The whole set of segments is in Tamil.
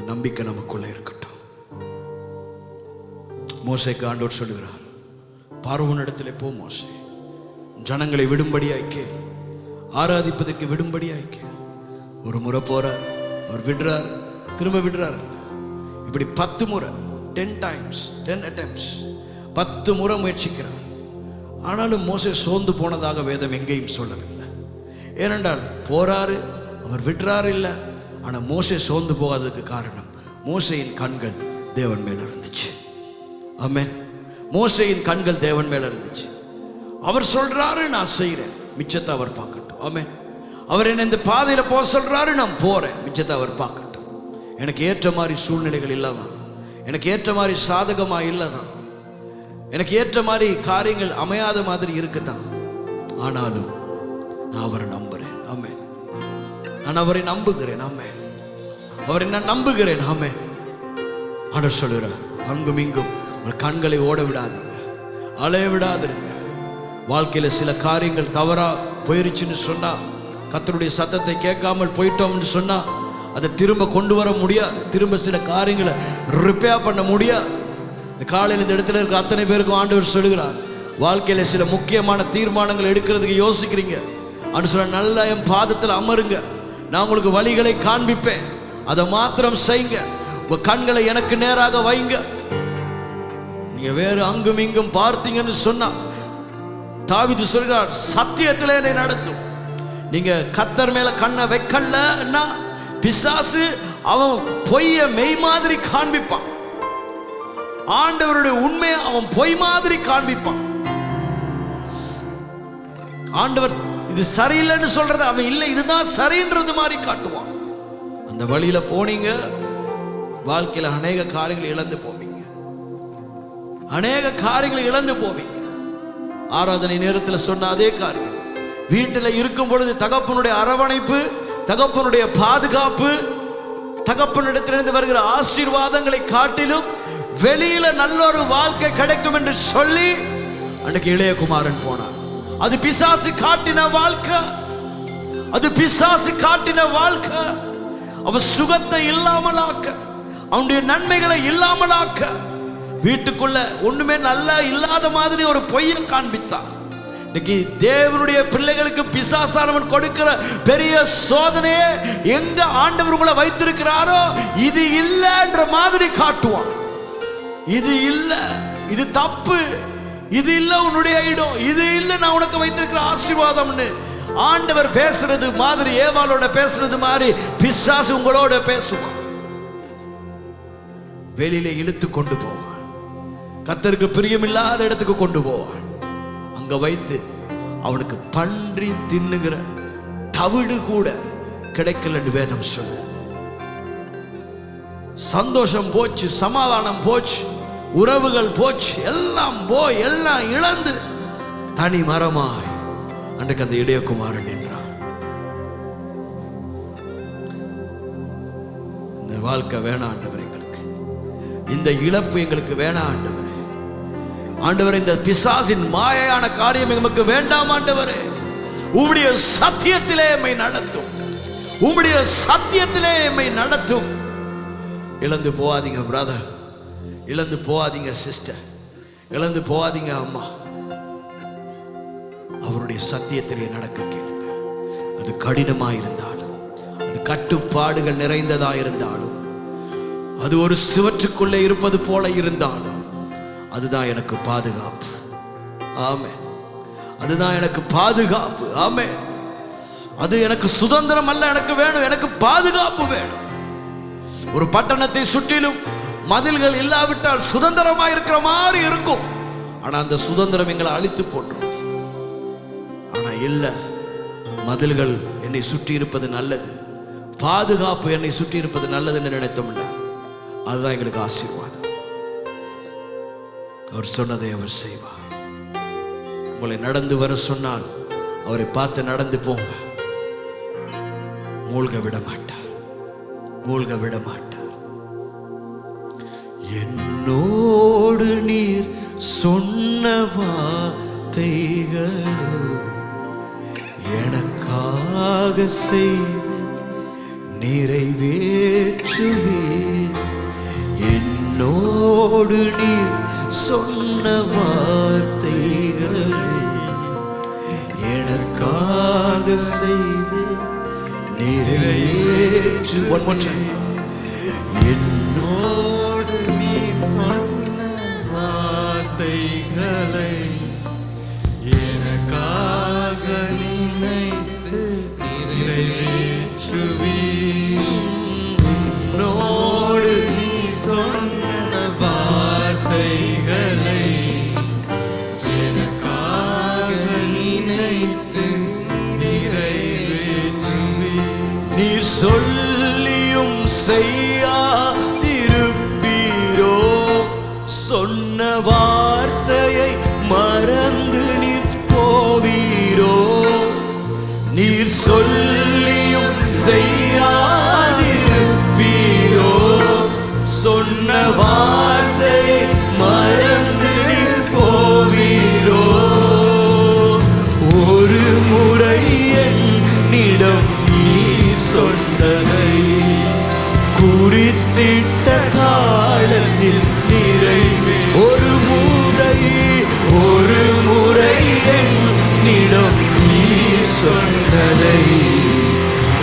நம்பிக்கை நமக்குள்ள இருக்கட்டும். மோசேக்கு ஆண்டவர் சொல்லுகிறார், பார்வோன் இடத்துல போ மோசே, ஜனங்களை விடும்படியாய்க்க, ஆராதிப்பதற்கு விடும்படியாய்க்க. ஒரு முறை போறார், அவர் விடுறார், திரும்ப விடுறார். இப்படி 10 முறை, 10 times 10 attempts, 10 முறை முயற்சிக்கிறார். ஆனாலும் மோசே சோர்ந்து போனதாக வேதம் எங்கேயும் சொல்லவில்லை. ஏனென்றால் போறாரு, அவர் விடுறாரு இல்லை. ஆனால் மோசே சோர்ந்து போகாததுக்கு காரணம் மோசேயின் கண்கள் தேவன் மேல இருந்துச்சு. ஆமென். மோசேயின் கண்கள் தேவன் மேல இருந்துச்சு. அவர் சொல்றாரு, நான் செய்கிறேன், மிச்சத்தை அவர் பார்க்கட்டும். ஆமென். அவர் என்ன இந்த பாதையில போக சொல்றாரு, நான் போறேன், மிச்சத்தை அவர் பார்க்கட்டும். எனக்கு ஏற்ற மாதிரி சூழ்நிலைகள் இல்லைதான், எனக்கு ஏற்ற மாதிரி சாதகமா இல்லைதான், எனக்கு ஏற்ற மாதிரி காரியங்கள் அமையாத மாதிரி இருக்குதான். ஆனாலும் நான் அவரை நம்புறேன். ஆமென். நான் அவரை நம்புகிறேன். ஆமென். அவரை நான் நம்புகிறேன். ஆமென். ஆண்டவர் சொல்லுகிறார், அங்கும் இங்கும் உங்கள் கண்களை ஓட விடாதீங்க, அலைய விடாதிருங்க. வாழ்க்கையில சில காரியங்கள் தவறா போயிருச்சுன்னு சொன்னா, கர்த்தருடைய சத்தத்தை கேட்காமல் போயிட்டோம்னு சொன்னா, அதை திரும்ப கொண்டு வர முடியாது. திரும்ப சில காரியங்களை ரிப்பேர் பண்ண முடியாது. இந்த காலையில் இந்த இடத்துல இருக்க அத்தனை பேருக்கும் ஆண்டவர் சொல்லுகிறார், வாழ்க்கையில சில முக்கியமான தீர்மானங்கள் எடுக்கிறதுக்கு யோசிக்கிறீங்க. ஆண்டு சொல்ல, நல்லா என் பாதத்தில் அமருங்க, நான் உங்களுக்கு வழிகளை காண்பிப்பேன், அதை மாத்திரம் செய்யுங்க. உங்க கண்களை எனக்கு நேராக வைங்க. நீங்க வேறு அங்கும் இங்கும் பார்த்தீங்கன்னு சொன்னா, தாவீது சொல்கிறார், சத்தியத்தில் என்னை நடத்தும். நீங்க கர்த்தர் மேல கண்ணை வைக்கலன்னா பிசாசு அவன் பொய்ய மெய் மாதிரி காண்பிப்பான். ஆண்டவருடைய உண்மையை அவன் பொய் மாதிரி காண்பிப்பான். ஆண்டவர் இது சரியில்லைன்னு சொல்றது அவன் இல்லை, இதுதான் சரின்றது மாதிரி காட்டுவான். அந்த வழியில போனீங்க, வாழ்க்கையில அநேக காரியங்களை இழந்து போவீங்க, அநேக காரியங்களை இழந்து போவீங்க. ஆராதனை நேரத்தில் சொன்ன அதே காரியம், வீட்டில் இருக்கும் பொழுது தகப்பனுடைய அரவணைப்பு, தகப்பனுடைய பாதுகாப்பு, தகப்பனிடத்திலிருந்து வருகிற ஆசீர்வாதங்களை காட்டிலும் வெளியில நல்ல ஒரு வாழ்க்கை கிடைக்கும் என்று சொல்லி அன்னைக்கு இளையகுமாரன் போனார். அது பிசாசு காட்டின வாழ்க்கை, அது பிசாசு காட்டின வாழ்க்கை. அவன் சுகத்தை இல்லாமலாக்க, அவனுடைய நன்மைகளை இல்லாமலாக்க, வீட்டுக்குள்ள ஒண்ணுமே நல்லா இல்லாத மாதிரி ஒரு பொய்யை காண்பித்தான். இன்னைக்கு தேவனுடைய பிள்ளைகளுக்கு பிசாசானவன் கொடுக்கிற பெரிய சோதனையே எங்க ஆண்டவர் உங்களை வைத்திருக்கிறாரோ இது இல்லைன்ற மாதிரி காட்டுவான். இது இல்ல, இது தப்பு, இது இல்ல உன்னுடைய இடம், இது இல்ல நான் உனக்கு வைத்திருக்கிற ஆசீர்வாதம்னு ஆண்டவர் பேசுறது மாதிரி, ஏவாளோட பேசுறது மாதிரி பிசாசு உங்களோட பேசுவான். வெளியில இழுத்து கொண்டு போவான், கர்த்தருக்கு பிரியமில்லாத இடத்துக்கு கொண்டு போவான். அங்க வைத்து அவனுக்கு பன்றி தின்னுகிற தவிடு கூட கிடைக்கலன்னு வேதம் சொல்லுது. சந்தோஷம் போச்சு, சமாதானம் போச்சு, உறவுகள் போச்சு, எல்லாம் போய் எல்லாம் இழந்து தனி மரமாய் அன்றைக்கு அந்த இளையகுமாரன் நின்றான். இந்த வாழ்க்கை வேணாம் ஆண்டவர், எங்களுக்கு இந்த இழப்பு எங்களுக்கு வேணாம் ஆண்டவரே. ஆண்டவரே, இந்த பிசாசின் மாயையான காரியம் எங்களுக்கு வேண்டாம் ஆண்டவரே. உம்முடைய சத்தியத்திலே எம்மை நடத்தும், உம்முடைய சத்தியத்திலே எம்மை நடத்தும். இழந்து போகாதீங்க பிரதர், இழந்து போகாதீங்க சிஸ்டர், இழந்து போகாதீங்க அம்மா. அவருடைய சத்தியத்திலே நடக்க கேளுங்க. அது கடினமா இருந்தாலும், அது கட்டுப்பாடுகள் நிறைந்ததா இருந்தாலும், அது ஒரு சுவற்றுக்குள்ளே இருப்பது போல இருந்தாலும், அதுதான் எனக்கு பாதுகாப்பு. ஆமென். அதுதான் எனக்கு பாதுகாப்பு. ஆமென். அது எனக்கு சுதந்திரம் அல்ல, எனக்கு வேணும், எனக்கு பாதுகாப்பு வேணும். ஒரு பட்டணத்தை சுற்றிலும் மதில்கள் இல்லாவிட்டால் சுதந்திரமா இருக்கிற மாதிரி இருக்கும். ஆனா அந்த சுதந்திரம் எங்களை அழித்து போட்டுரும். ஆனா இல்ல, மதில்கள் என்னை சுற்றி இருப்பது நல்லது, பாதுகாப்பு என்னை சுற்றி இருப்பது நல்லது என்று நினைத்தோம்னா அதுதான் எங்களுக்கு ஆசீர்வாதம். அவர் சொன்னதை அவர் செய்வார். உங்களை நடந்து வர சொன்னால் அவரை பார்த்து நடந்து போங்க. மூழ்க விட மாட்டார், மூழ்க விட மாட்டார். என்னோடு நீர் சொன்ன வார்த்தைகளோ எனக்காக செய்து நிறைவேற்றுவே. என்னோடு நீர் சொன்ன வார்த்தைகளை எனக்காக செய்து நிறைவேற்று. என்னோடு நீர் சொன்ன வார்த்தைகளை எனக்காக நினைத்து நிறைவேற்றுவீர். என்னோடு நீ சொன்ன வார்த்தைகளை எனக்காக நினைத்து நிறைவேற்றுவீர். நீர் சொல்லியும் செய்யாதிருப்பீரோ, சொன்ன வார்த்தையை மறந்து நீர் போவீரோ. நீர் சொல்லியும் செய்யாதிருப்பீரோ, சொன்ன வார்த்தையை மறந்து நீர் போவீரோ. ஒரு முறை என்னிடம் நீ சொன்னதை குறித்திட்ட காலத்தில் நிறைவே. ஒரு முறை என்னிடம் நீ சொன்னதை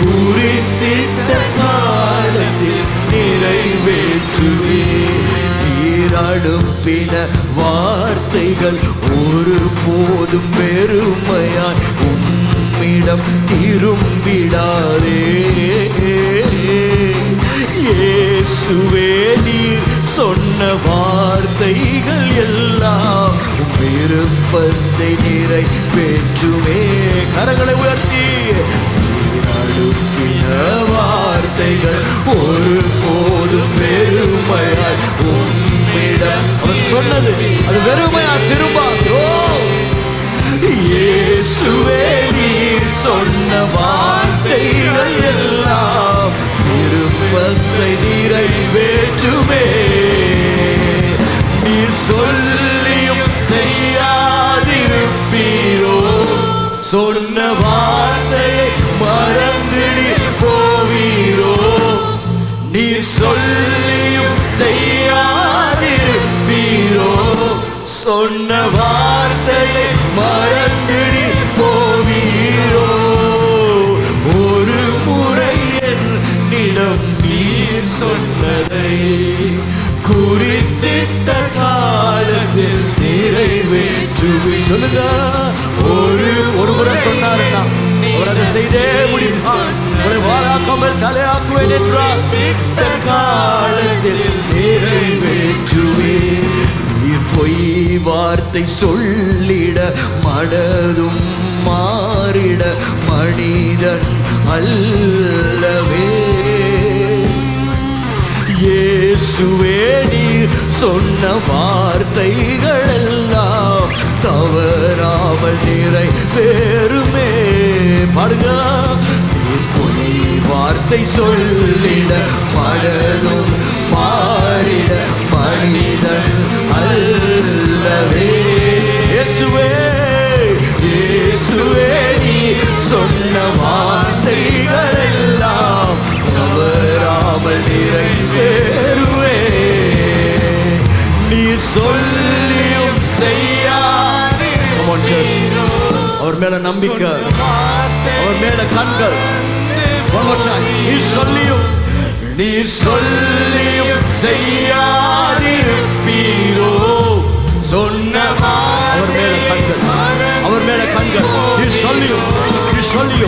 குறித்திட்ட காலத்தில் நிறைவேற்றுவீர். நீர் அனுப்பின வார்த்தைகள் ஒரு போதும் வெறுமையாய் உம்மிடம் திரும்பிடாதே. இயேசுவே, நீர் சொன்ன வார்த்தைகள் எல்லாம் விருப்பத்தை நிறைவேற்றுமே. கரங்களை உயர்த்தி. நீர் அனுப்பின வார்த்தைகள் ஒரு போதும் வெறுமையாய் உம்மிடம். அவர் சொன்னது அது வெறுமையா திரும்பாதோ. இயேசுவே, நீர் சொன்ன வார்த்தைகள் எல்லாம் விருப்பத்தை நிறைவேற்றுமே. நீர் சொல்லியும் செய்யாதிருப்பீரோ, சொன்ன வார்த்தையை மறந்து போவீரோ. நீர் சொல்லியும் செய்யாதிருப்பீரோ, சொன்ன வார்த்தையை மறந்து போவீரோ. ஒரு முறை என்னிடம் நீர் சொன்னதை குறித்திட்ட காலத்தில் நிறைவேற்றுவி. சொல்லுங்க. ஒரு முறை சொன்னாருன்னா அவர் அதை செய்தே முடிப்பார். உங்களை வாழாக்காமல் தலையாக்குவேன் என்றார். திட்ட காலத்தில் நிறைவேற்றுவே. நீர் பொய் வார்த்தை சொல்லிட மனதும் மாறிட மனிதன் அல்லவே. இயேசுவே, நீர் சொன்ன வார்த்தைகள் எல்லாம் தவறாமல் நிறைவேறுமே. பாருங்க. நீர் பொய் வார்த்தை சொல்லிட மனதும் மாறிட மனிதன் அல்லவே. இயேசுவே, இயேசுவே, நீர் சொன்ன வார்த்தைகள் எல்லாம் தவறாமல் நிறைவேறுவே. நீ சொல்லியும் செய்யாதே. அவர் மேல நம்பிக்கை, அவர் மேல கண்கள். நீர் சொல்லியும் செய்யாதிருப்பீரோ, சொன்ன அவர் மேல கண்கள், அவர் மேல கண்கள். நீர் சொல்லியும் சொல்லி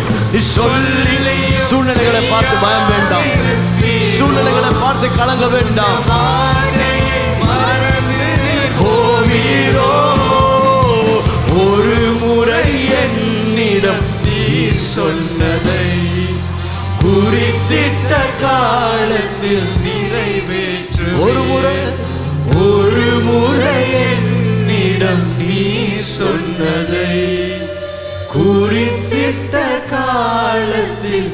சூழ்நிலைகளை பார்த்து பயம் வேண்டாம், சூழ்நிலைகளை பார்த்து கலங்க வேண்டாம். போவீரோ. ஒரு முறை என்னிடம் நீ சொன்னதை குறித்திட்ட காலத்தில் நிறைவேற்று. ஒரு முறை என்னிடம் நீ சொன்னதை குறித்திட்ட காலத்தில்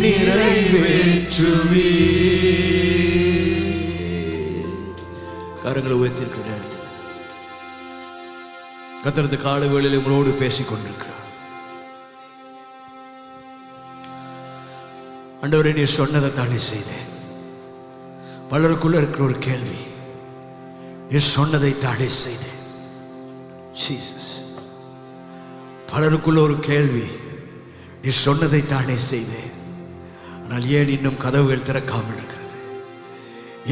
நிறைவேற்றுவே. கரங்களை உயர்த்திருக்கிற இடத்தில் கர்த்தர் காலை வேளையில் உங்களோடு பேசிக் கொண்டிருக்கிறார். ஆண்டவரே, நீர் சொன்னதை தானே செய்தேன். பலருக்குள்ள இருக்கிற ஒரு கேள்வி, நீ சொன்னதை தானே செய்தேன். ஜீசஸ், பலருக்குள்ள ஒரு கேள்வி, நீ சொன்னதை தானே செய்தேன், ஆனால் ஏன் இன்னும் கதவுகள் திறக்காமல் இருக்கிறது?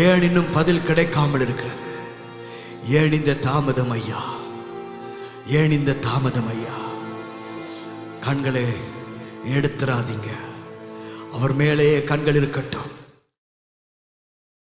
ஏன் இன்னும் பதில் கிடைக்காமல் இருக்கிறது? ஏன் இந்த தாமதம் ஐயா? ஏன் இந்த தாமதம் ஐயா? கண்களை எடுத்துறாதீங்க, அவர் மேலேயே கண்கள் இருக்கட்டும்.